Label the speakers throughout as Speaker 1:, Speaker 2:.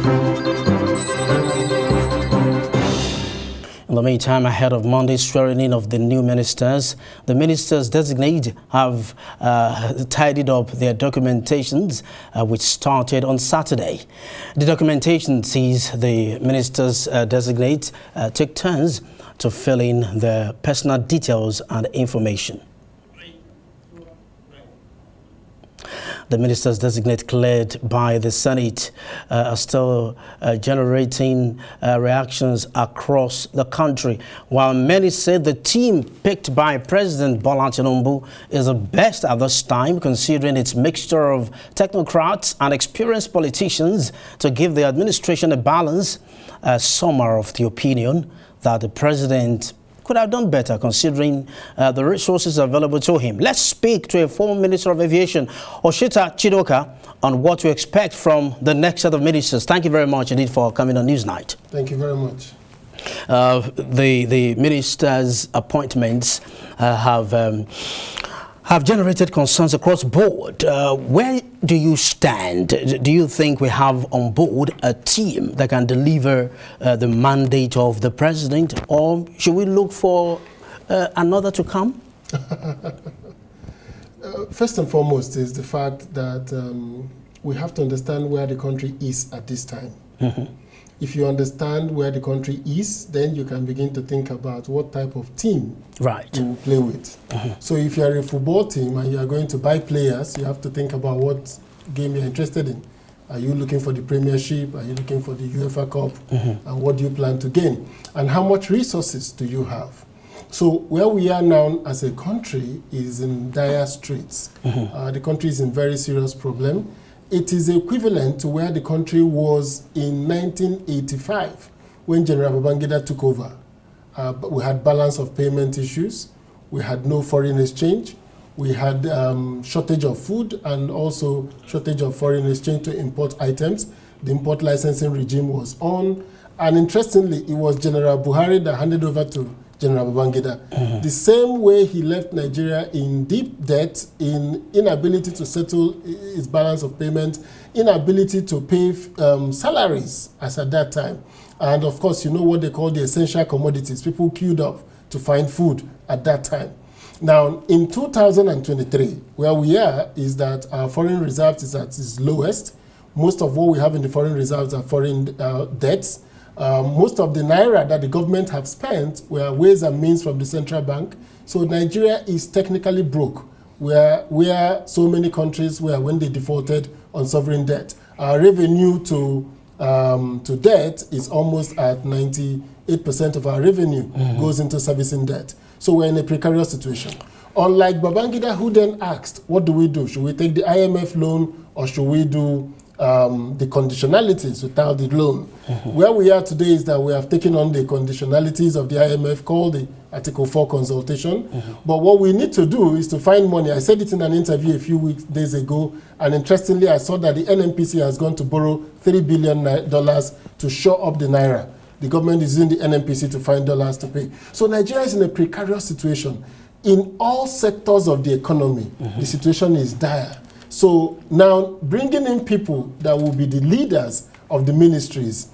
Speaker 1: In the meantime, ahead of Monday's swearing in of the new ministers, the ministers designate have tidied up their documentations, which started on Saturday. The documentation sees the ministers designate take turns to fill in their personal details and information. The ministers designate cleared by the Senate are still generating reactions across the country. While many say the team picked by President Bola Tinubu is the best at this time, considering its mixture of technocrats and experienced politicians to give the administration a balance, some are of the opinion that the president could have done better considering the resources available to him. Let's speak to a former Minister of Aviation, Osita Chidoka, on what to expect from the next set of ministers. Thank you very much indeed for coming on Newsnight.
Speaker 2: Thank you very much.
Speaker 1: The ministers' appointments have generated concerns across board. Where do you stand? Do you think we have on board a team that can deliver the mandate of the president, or should we look for another to come?
Speaker 2: First and foremost is the fact that we have to understand where the country is at this time. Mm-hmm. If you understand where the country is, then you can begin to think about what type of team you will play with. Mm-hmm. So if you are a football team and you are going to buy players, you have to think about what game you're interested in. Are you looking for the Premiership? Are you looking for the UEFA Cup? Mm-hmm. And what do you plan to gain? And how much resources do you have? So where we are now as a country is in dire straits. Mm-hmm. The country is in very serious problem. It is equivalent to where the country was in 1985 when General Babangida took over. We had balance of payment issues. We had no foreign exchange. We had shortage of food and also shortage of foreign exchange to import items. The import licensing regime was on. And interestingly, it was General Buhari that handed over to General Babangida. Mm-hmm. The same way he left Nigeria in deep debt, in inability to settle its balance of payment, inability to pay salaries as at that time. And of course, you know what they call the essential commodities. People queued up to find food at that time. Now, in 2023, where we are is that our foreign reserves is at its lowest. Most of what we have in the foreign reserves are foreign debts. Most of the naira that the government have spent were ways and means from the central bank. So Nigeria is technically broke, where so many countries were when they defaulted on sovereign debt. Our revenue to debt is almost at 98% of our revenue goes into servicing debt. So we're in a precarious situation. Unlike Babangida, who then asked, what do we do? Should we take the IMF loan or should we do the conditionalities without the loan? Mm-hmm. Where we are today is that we have taken on the conditionalities of the IMF called the Article 4 consultation. Mm-hmm. But what we need to do is to find money. I said it in an interview a few days ago, and interestingly, I saw that the NNPC has gone to borrow $3 billion to shore up the naira. The government is using the NNPC to find dollars to pay. So Nigeria is in a precarious situation. In all sectors of the economy, the situation is dire. So now bringing in people that will be the leaders of the ministries,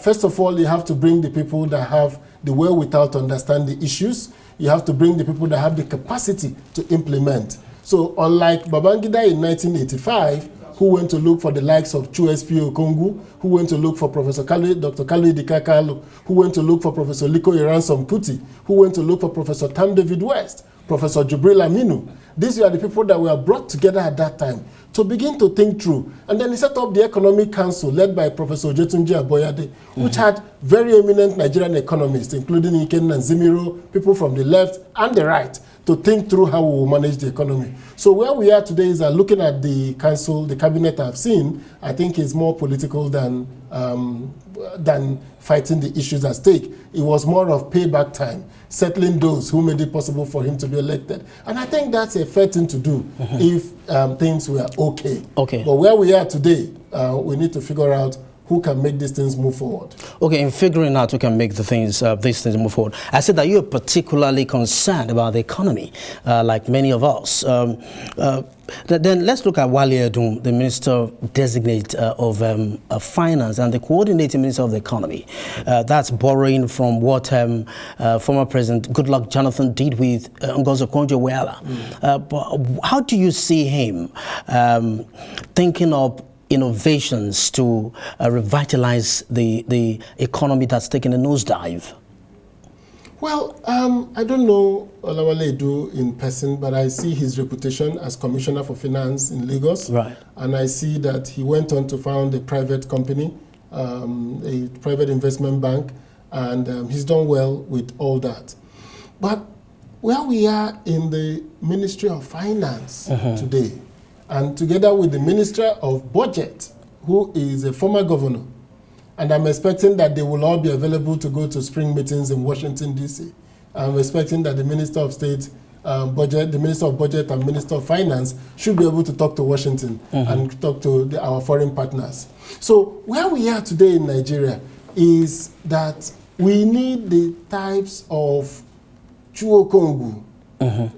Speaker 2: first of all, you have to bring the people that have the wherewithal to understand the issues. You have to bring the people that have the capacity to implement. So unlike Babangida in 1985, who went to look for the likes of Chu-S.P. Okongu, who went to look for Dr. Kalu Idika-Kalu, who went to look for Professor Liko Iransom-Puti, who went to look for Professor Tam David West, Professor Jubril Aminu. These were the people that were brought together at that time to begin to think through. And then he set up the Economic Council led by Professor Ojetunji Aboyade, which had very eminent Nigerian economists, including Iken and Zimiro, people from the left and the right, to think through how we will manage the economy. So where we are today is that looking at the council, the cabinet I've seen, I think is more political than fighting the issues at stake. It was more of payback time, settling those who made it possible for him to be elected. And I think that's a fair thing to do if things were okay. But where we are today, we need to figure out who can make these things move forward.
Speaker 1: Okay, in figuring out who can make these things move forward, I said that you're particularly concerned about the economy, like many of us. Then let's look at Wale Edun, the Minister Designate of Finance and the Coordinating Minister of the Economy. That's borrowing from what former President Goodluck Jonathan did with Ngozi Okonjo-Iweala. But how do you see him thinking of innovations to revitalize the economy that's taken a nosedive?
Speaker 2: Well, I don't know Olawale Edu in person, but I see his reputation as Commissioner for Finance in Lagos.
Speaker 1: Right.
Speaker 2: And I see that he went on to found a private company, a private investment bank, and he's done well with all that. But where we are in the Ministry of Finance today, and together with the Minister of Budget, who is a former governor, and I'm expecting that they will all be available to go to spring meetings in Washington, D.C. I'm expecting that the Minister of State Budget, the Minister of Budget and Minister of Finance should be able to talk to Washington and talk to our foreign partners. So where we are today in Nigeria is that we need the types of Chuokongu,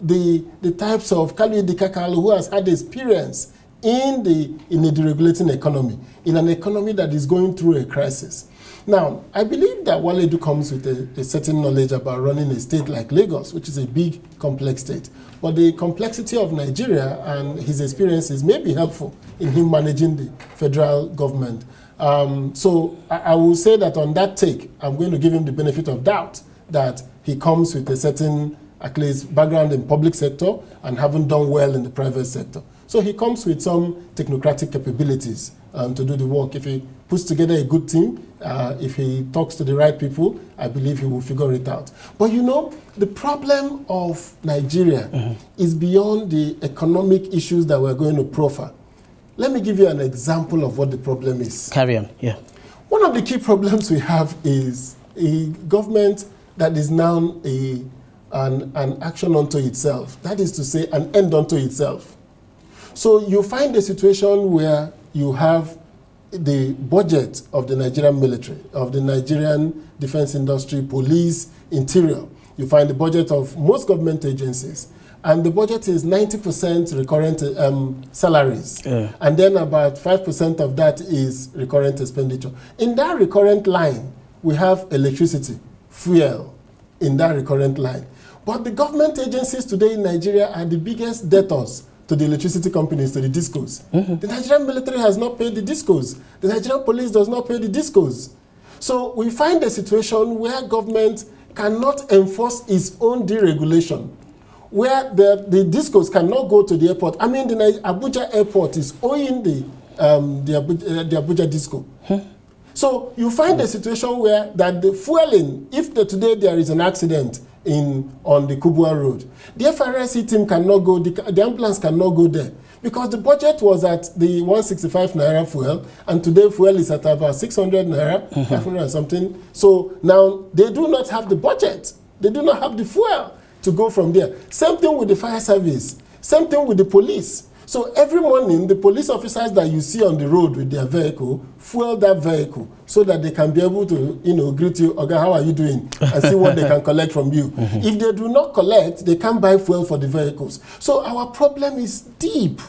Speaker 2: the types of Kalu Dikakalu who has had experience in the deregulating economy, in an economy that is going through a crisis. Now, I believe that Wale Edu comes with a certain knowledge about running a state like Lagos, which is a big, complex state. But the complexity of Nigeria and his experiences may be helpful in him managing the federal government. So I will say that on that take, I'm going to give him the benefit of doubt that he comes with a certain, at least, background in public sector and haven't done well in the private sector. So he comes with some technocratic capabilities to do the work. If he puts together a good team, if he talks to the right people, I believe he will figure it out. But you know, the problem of Nigeria is beyond the economic issues that we're going to profile. Let me give you an example of what the problem is.
Speaker 1: Carry on, yeah.
Speaker 2: One of the key problems we have is a government that is now an action unto itself. That is to say, an end unto itself. So you find a situation where you have the budget of the Nigerian military, of the Nigerian defense industry, police, interior. You find the budget of most government agencies. And the budget is 90% recurrent salaries. Yeah. And then about 5% of that is recurrent expenditure. In that recurrent line, we have electricity, fuel in that recurrent line. But the government agencies today in Nigeria are the biggest debtors to the electricity companies, to the discos. The Nigerian military has not paid the discos. The Nigerian police does not pay the discos. So we find a situation where government cannot enforce its own deregulation, where the discos cannot go to the airport. I mean, the Abuja airport is owing the Abuja disco. So you find a situation where that the fueling, if today there is an accident on the Kubwa Road, the FRSC team cannot go, the ambulance cannot go there because the budget was at the 165 naira fuel, and today fuel is at about 600 naira, 500 and something. So now they do not have the budget. They do not have the fuel to go from there. Same thing with the fire service. Same thing with the police. So every morning, the police officers that you see on the road with their vehicle, fuel that vehicle so that they can be able to, greet you, okay, how are you doing? And see what they can collect from you. If they do not collect, they can't buy fuel for the vehicles. So our problem is deep.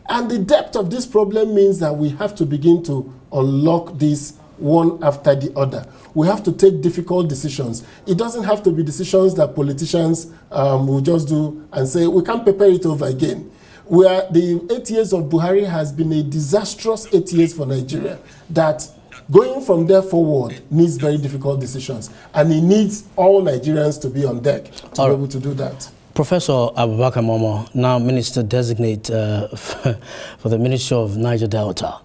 Speaker 2: And the depth of this problem means that we have to begin to unlock this one after the other. We have to take difficult decisions. It doesn't have to be decisions that politicians will just do and say, we can't paper it over again. Where the 8 years of Buhari has been a disastrous 8 years for Nigeria, that going from there forward needs very difficult decisions. And it needs all Nigerians to be on deck to be able to do that.
Speaker 1: Professor Abubakar Momo, now Minister Designate for the Ministry of Niger Delta.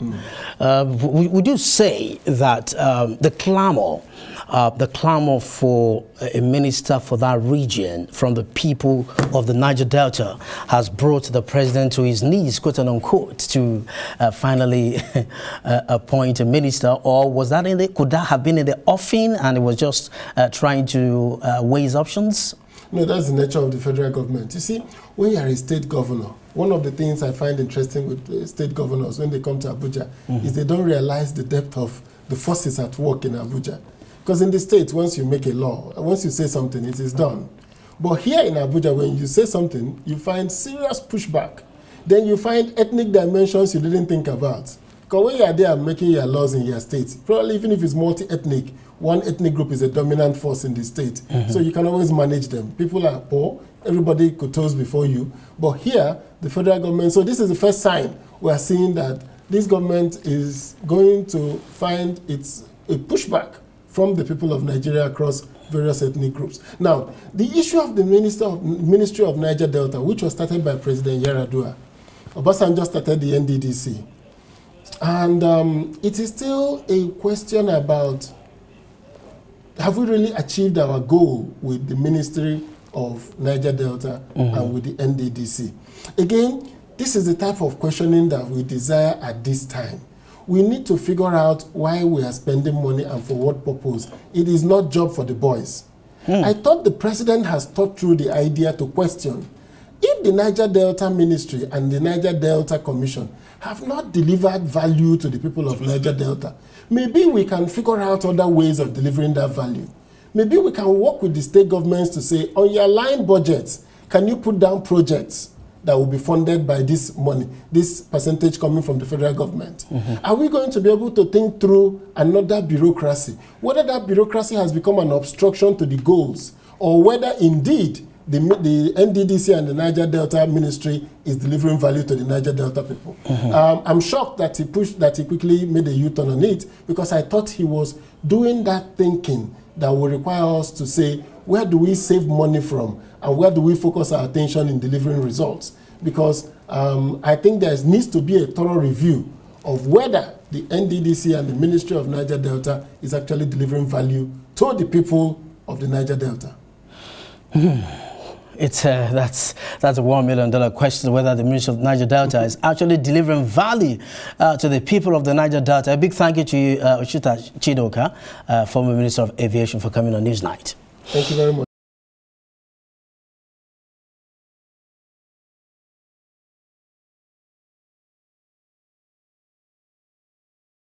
Speaker 1: Would you say that the clamor for a minister for that region from the people of the Niger Delta has brought the president to his knees, quote unquote, to finally appoint a minister? Or was that could that have been in the offing and it was just trying to weigh his options?
Speaker 2: No, that's the nature of the federal government. You see, when you are a state governor, one of the things I find interesting with state governors when they come to Abuja is they don't realize the depth of the forces at work in Abuja. Because in the States, once you make a law, once you say something, it is done. But here in Abuja, when you say something, you find serious pushback. Then you find ethnic dimensions you didn't think about. Because when you are there making your laws in your state, probably even if it's multi-ethnic, one ethnic group is a dominant force in the state. So you can always manage them. People are poor, everybody could toast before you. But here, the federal government, so this is the first sign we are seeing that this government is going to find a pushback from the people of Nigeria across various ethnic groups. Now, the issue of the Ministry of Niger Delta, which was started by President Yaradua, Obasanjo started the NDDC. And it is still a question about, have we really achieved our goal with the Ministry of Niger Delta and with the NDDC? Again, this is the type of questioning that we desire at this time. We need to figure out why we are spending money and for what purpose. It is not job for the boys. I thought the president has thought through the idea to question if the Niger Delta Ministry and the Niger Delta Commission have not delivered value to the people of Niger Delta. Maybe we can figure out other ways of delivering that value. Maybe we can work with the state governments to say, on your line budgets, can you put down projects that will be funded by this money, this percentage coming from the federal government? Are we going to be able to think through another bureaucracy, whether that bureaucracy has become an obstruction to the goals, or whether indeed the NDDC and the Niger Delta Ministry is delivering value to the Niger Delta people? I'm shocked that he quickly made a U-turn on it, because I thought he was doing that thinking that will require us to say, where do we save money from and where do we focus our attention in delivering results? Because I think there needs to be a thorough review of whether the NDDC and the Ministry of Niger Delta is actually delivering value to the people of the Niger Delta.
Speaker 1: That's a $1 million question, whether the Ministry of Niger Delta is actually delivering value to the people of the Niger Delta. A big thank you to you, Osita Chidoka, former Minister of Aviation, for coming on Newsnight.
Speaker 2: Thank you very much.